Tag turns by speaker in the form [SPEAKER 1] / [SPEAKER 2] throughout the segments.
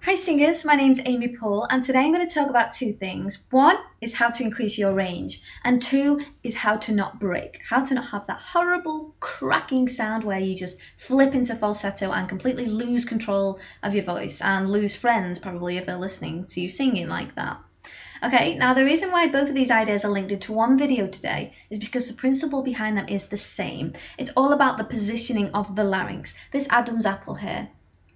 [SPEAKER 1] Hi singers, my name's Amy Poole and today I'm going to talk about two things. One is how to increase your range and two is how to not break, how to not have that horrible cracking sound where you just flip into falsetto and completely lose control of your voice and lose friends probably if they're listening to you singing like that. Okay, now the reason why both of these ideas are linked into one video today is because the principle behind them is the same. It's all about the positioning of the larynx, this Adam's apple here.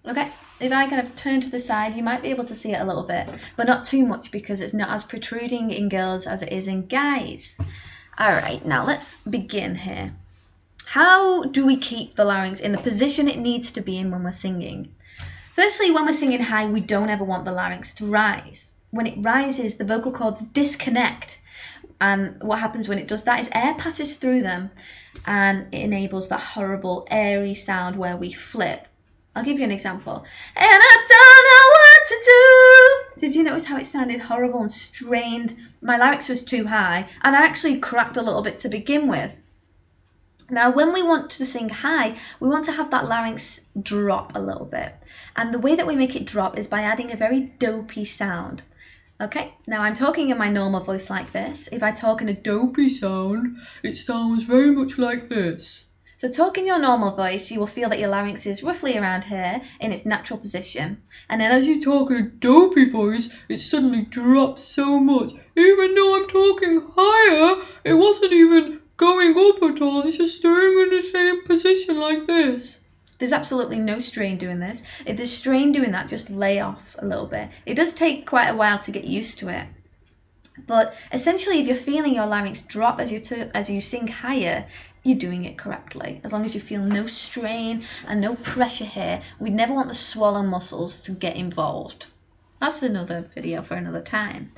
[SPEAKER 1] Okay, if I kind of turn to the side, you might be able to see it a little bit, but not too much because it's not as protruding in girls as it is in guys. All right, now let's begin here. How do we keep the larynx in the position it needs to be in when we're singing? Firstly, when we're singing high, we don't ever want the larynx to rise. When it rises, the vocal cords disconnect. And what happens when it does that is air passes through them and it enables that horrible airy sound where we flip. I'll give you an example. And I don't know what to do. Did you notice how it sounded horrible and strained? My larynx was too high and I actually cracked a little bit to begin with. Now, when we want to sing high, we want to have that larynx drop a little bit. And the way that we make it drop is by adding a very dopey sound. Okay, now I'm talking in my normal voice like this. If I talk in a dopey sound, it sounds very much like this. So talk in your normal voice, you will feel that your larynx is roughly around here in its natural position. And then as you talk in a dopey voice, it suddenly drops so much. Even though I'm talking higher, it wasn't even going up at all. It's just staying in the same position like this. There's absolutely no strain doing this. If there's strain doing that, just lay off a little bit. It does take quite a while to get used to it. But essentially, if you're feeling your larynx drop as you sing higher, you're doing it correctly. As long as you feel no strain and no pressure here, we never want the swallow muscles to get involved. That's another video for another time.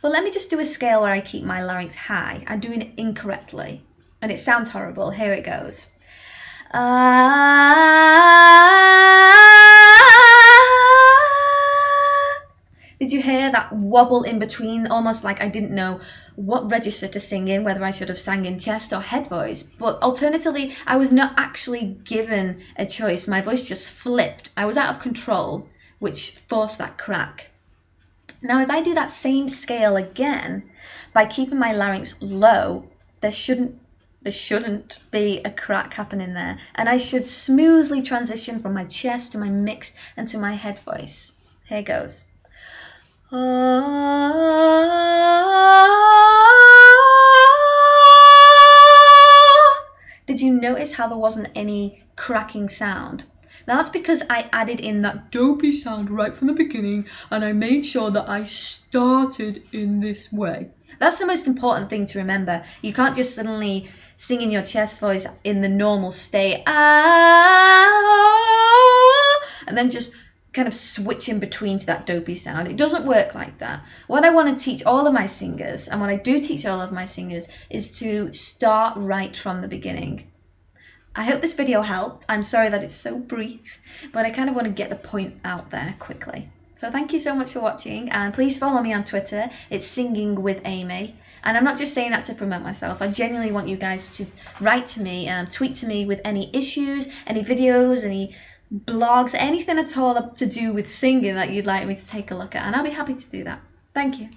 [SPEAKER 1] But let me just do a scale where I keep my larynx high. I'm doing it incorrectly, and it sounds horrible. Here it goes. Did you hear that wobble in between, almost like I didn't know what register to sing in, whether I should have sang in chest or head voice? But alternatively, I was not actually given a choice. My voice just flipped. I was out of control, which forced that crack. Now, if I do that same scale again, by keeping my larynx low, there shouldn't be a crack happening there. And I should smoothly transition from my chest to my mixed and to my head voice. Here goes. Did you notice how there wasn't any cracking sound? Now that's because I added in that dopey sound right from the beginning and I made sure that I started in this way. That's the most important thing to remember. You can't just suddenly sing in your chest voice in the normal state and then just kind of switch in between to that dopey sound. It doesn't work like that. What I want to teach all of my singers, and what I do teach all of my singers, is to start right from the beginning. I hope this video helped. I'm sorry that it's so brief, but I kind of want to get the point out there quickly. So thank you so much for watching, and please follow me on Twitter. It's Singing with Amy. And I'm not just saying that to promote myself. I genuinely want you guys to write to me, tweet to me with any issues, any videos, any blogs, anything at all to do with singing that you'd like me to take a look at, and I'll be happy to do that. Thank you.